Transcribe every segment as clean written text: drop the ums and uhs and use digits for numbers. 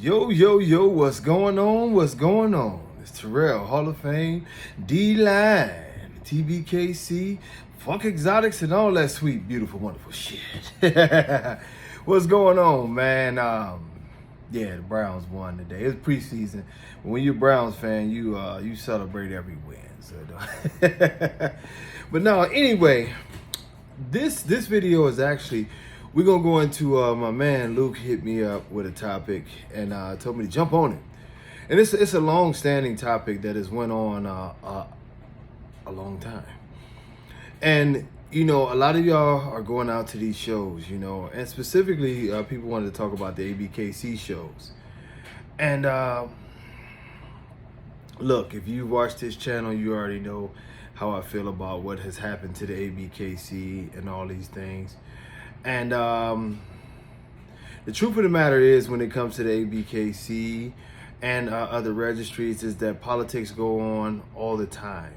Yo, yo, yo, what's going on? What's going on? It's Terrell, Hall of Fame, D-Line, TBKC, Funk Exotics, and all that sweet, beautiful, wonderful shit. What's going on, man? Yeah, the Browns won today. It's preseason. When you're a Browns fan, you celebrate every win. So, but no, anyway, this video is actually we're gonna go into my man Luke hit me up with a topic and told me to jump on it, and it's a long-standing topic that has went on a long time, and a lot of y'all are going out to these shows, and specifically people wanted to talk about the ABKC shows, and look, if you watch this channel, you already know how I feel about what has happened to the ABKC and all these things. And the truth of the matter is, when it comes to the ABKC and other registries, is that politics go on all the time,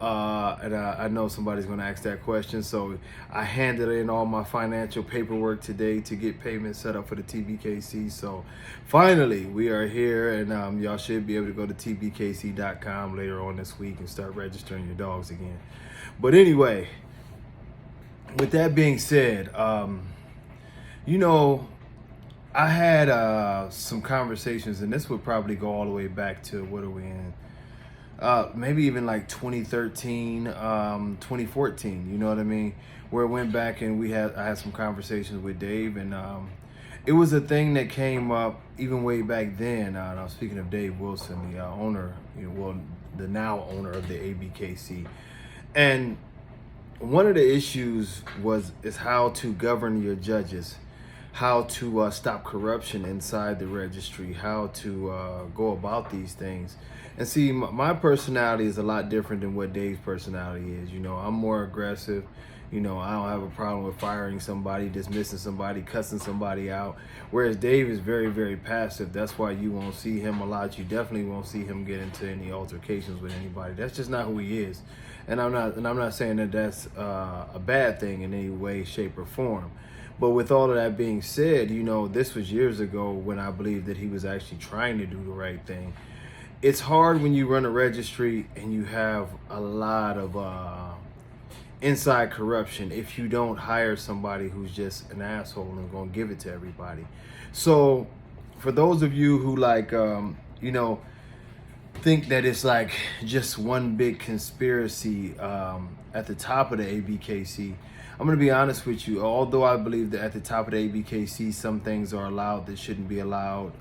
and I know somebody's going to ask that question, so I handed in all my financial paperwork today to get payments set up for the TBKC. So finally, we are here, and y'all should be able to go to tbkc.com later on this week and start registering your dogs again. But anyway, with that being said, I had some conversations, and this would probably go all the way back to, what are we in? Maybe even like 2013, 2014, you know what I mean? Where it went back and I had some conversations with Dave, and it was a thing that came up even way back then. And I was speaking of Dave Wilson, the owner, the now owner of the ABKC. And one of the issues is how to govern your judges, how to stop corruption inside the registry, how to go about these things. And see, my personality is a lot different than what Dave's personality is. I'm more aggressive. I don't have a problem with firing somebody, dismissing somebody, cussing somebody out. Whereas Dave is very, very passive. That's why you won't see him a lot. You definitely won't see him get into any altercations with anybody. That's just not who he is. And I'm not saying that that's a bad thing in any way, shape, or form. But with all of that being said, this was years ago when I believed that he was actually trying to do the right thing. It's hard when you run a registry and you have a lot of inside corruption if you don't hire somebody who's just an asshole and going to give it to everybody. So for those of you who think that it's like just one big conspiracy at the top of the ABKC, I'm going to be honest with you. Although I believe that at the top of the ABKC, some things are allowed that shouldn't be allowed.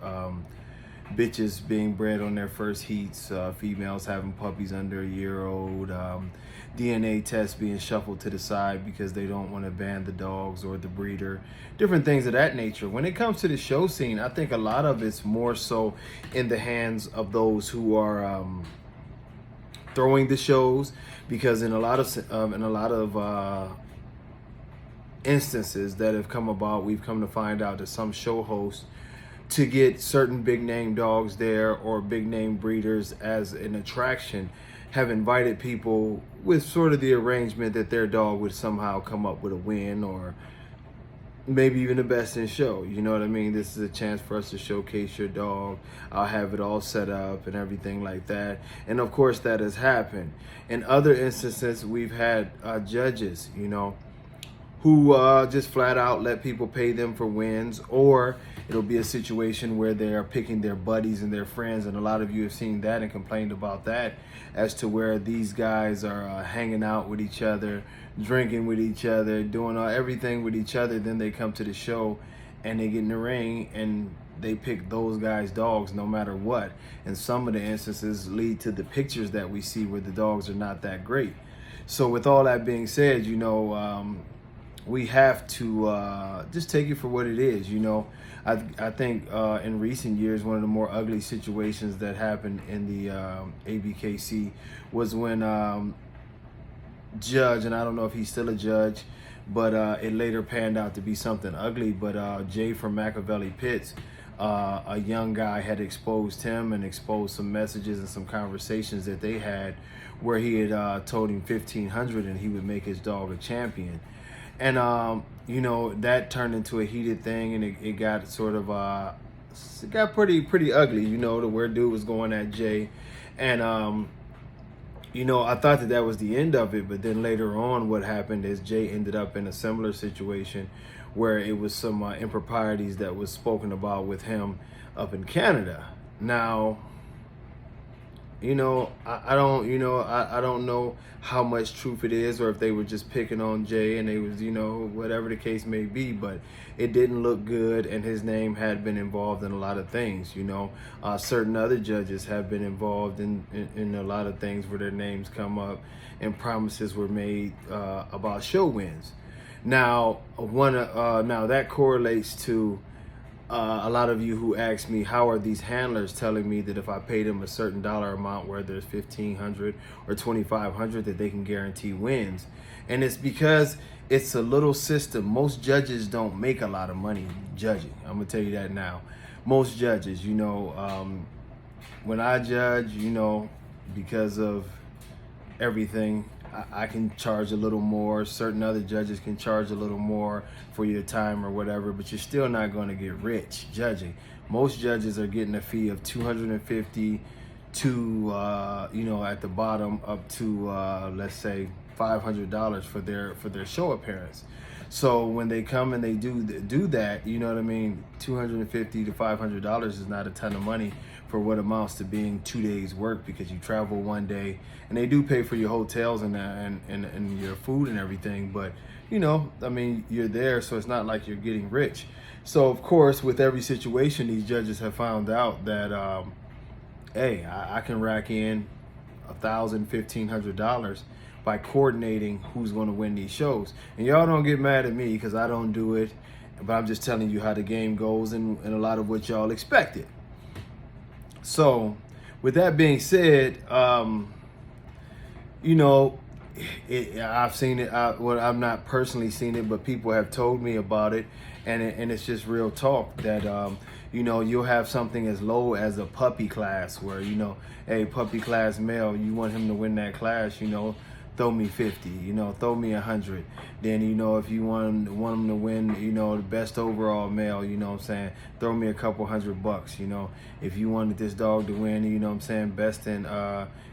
Bitches being bred on their first heats, females having puppies under a year old, DNA tests being shuffled to the side because they don't want to ban the dogs or the breeder, different things of that nature. When it comes to the show scene, I think a lot of it's more so in the hands of those who are throwing the shows, because in a lot of instances that have come about, we've come to find out that some show hosts, to get certain big name dogs there or big name breeders as an attraction, have invited people with sort of the arrangement that their dog would somehow come up with a win or maybe even the best in show. You know what I mean? This is a chance for us to showcase your dog. I'll have it all set up and everything like that. And of course that has happened. In other instances, we've had judges, who just flat out let people pay them for wins, or it'll be a situation where they are picking their buddies and their friends, and a lot of you have seen that and complained about that, as to where these guys are hanging out with each other, drinking with each other, doing everything with each other. Then they come to the show and they get in the ring and they pick those guys' dogs no matter what. And some of the instances lead to the pictures that we see where the dogs are not that great. So with all that being said, we have to just take it for what it is. I think in recent years, one of the more ugly situations that happened in the ABKC was when judge, and I don't know if he's still a judge, but it later panned out to be something ugly, but Jay from Machiavelli Pits, a young guy, had exposed him and exposed some messages and some conversations that they had where he had told him 1,500 and he would make his dog a champion. And that turned into a heated thing, and it got sort of it got pretty ugly, you know, to where dude was going at Jay. And you know, I thought that that was the end of it, but then later on, what happened is Jay ended up in a similar situation where it was some improprieties that was spoken about with him up in Canada. Now, you know, I don't, you know, I don't know how much truth it is, or if they were just picking on Jay and they was, you know, whatever the case may be, but it didn't look good, and his name had been involved in a lot of things, you know. Certain other judges have been involved in a lot of things where their names come up and promises were made about show wins. Now, now that correlates to a lot of you who ask me, how are these handlers telling me that if I pay them a certain dollar amount, whether it's $1,500 or $2,500, that they can guarantee wins? And it's because it's a little system. Most judges don't make a lot of money judging. I'm gonna tell you that now. Most judges, you know, when I judge, you know, because of everything, I can charge a little more. Certain other judges can charge a little more for your time or whatever, but you're still not going to get rich judging. Most judges are getting a fee of $250 to, you know, at the bottom up to, let's say, $500 for their show appearance. So when they come and they do that, you know what I mean, $250 to $500 is not a ton of money for what amounts to being 2 days work, because you travel one day and they do pay for your hotels and your food and everything, but you know, I mean, you're there, so it's not like you're getting rich. So of course, with every situation, these judges have found out that hey, I can rack in $1,000, $1,500 by coordinating who's going to win these shows. And y'all don't get mad at me because I don't do it, but I'm just telling you how the game goes and a lot of what y'all expected. So with that being said, you know, I've seen it. Well, I've not personally seen it, but people have told me about it, and it's just real talk that you know, you'll have something as low as a puppy class where, you know, hey, puppy class male, you want him to win that class, you know, throw me 50, you know, throw me 100. Then, you know, if you want him to win, you know, the best overall male, you know what I'm saying, throw me a couple $100, you know. If you wanted this dog to win, you know what I'm saying, best in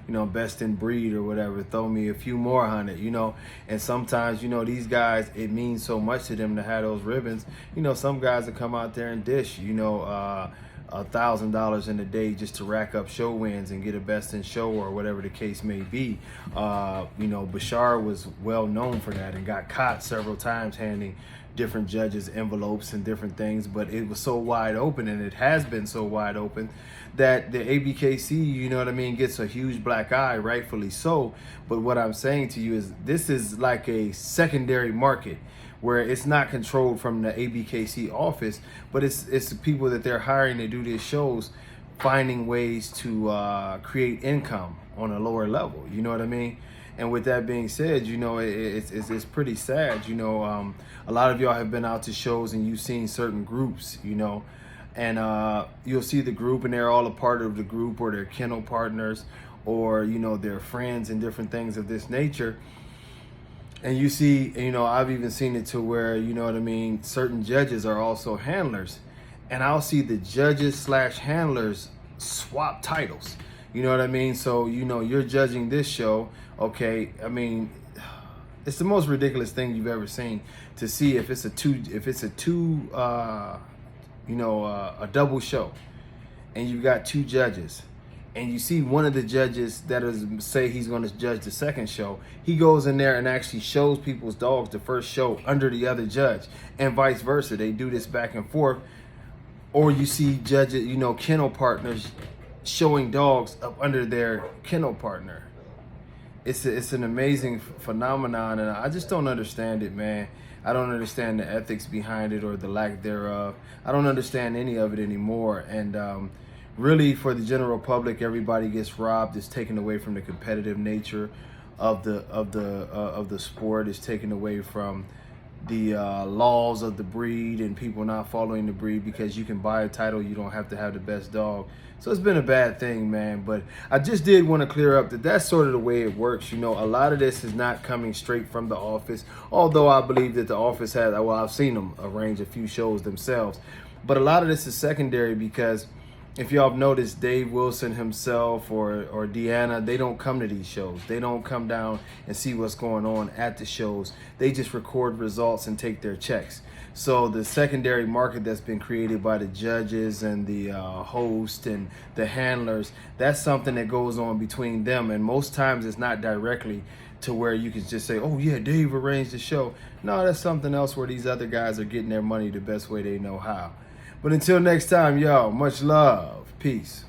you know, best in breed or whatever, throw me a few more hundred, you know. And sometimes, you know, these guys, it means so much to them to have those ribbons. You know, some guys will come out there and dish, you know, $1,000 in a day just to rack up show wins and get a best in show or whatever the case may be. You know, Bashar was well known for that and got caught several times handing different judges envelopes and different things, but it was so wide open, and it has been so wide open, that the ABKC, you know what I mean, gets a huge black eye, rightfully so. But what I'm saying to you is this is like a secondary market where it's not controlled from the ABKC office, but it's the people that they're hiring to do these shows, finding ways to create income on a lower level, you know what I mean? And with that being said, you know, it's pretty sad. You know, a lot of y'all have been out to shows and you've seen certain groups, you know, and you'll see the group and they're all a part of the group, or they're kennel partners, or, you know, they're friends and different things of this nature. And you see, you know, I've even seen it to where, you know what I mean, certain judges are also handlers. And I'll see the judges / handlers swap titles. You know what I mean? So, you know, you're judging this show, okay? I mean, it's the most ridiculous thing you've ever seen to see if it's a double show, and you've got two judges, and you see one of the judges that is, say he's going to judge the second show, he goes in there and actually shows people's dogs the first show under the other judge, and vice versa. They do this back and forth. Or you see judges, you know, kennel partners showing dogs up under their kennel partner. It's an amazing phenomenon, and I just don't understand it, man. I don't understand the ethics behind it or the lack thereof. I don't understand any of it anymore. And really, for the general public, everybody gets robbed. It's taken away from the competitive nature of the sport. It's taken away from the laws of the breed and people not following the breed, because you can buy a title, you don't have to have the best dog. So it's been a bad thing, man. But I just did want to clear up that that's sort of the way it works. You know, a lot of this is not coming straight from the office, although I believe that the office has, well, I've seen them arrange a few shows themselves. But a lot of this is secondary because if y'all have noticed, Dave Wilson himself or Deanna, they don't come to these shows. They don't come down and see what's going on at the shows. They just record results and take their checks. So the secondary market that's been created by the judges and the host and the handlers, that's something that goes on between them. And most times it's not directly to where you can just say, oh yeah, Dave arranged the show. No, that's something else where these other guys are getting their money the best way they know how. But until next time, y'all, much love. Peace.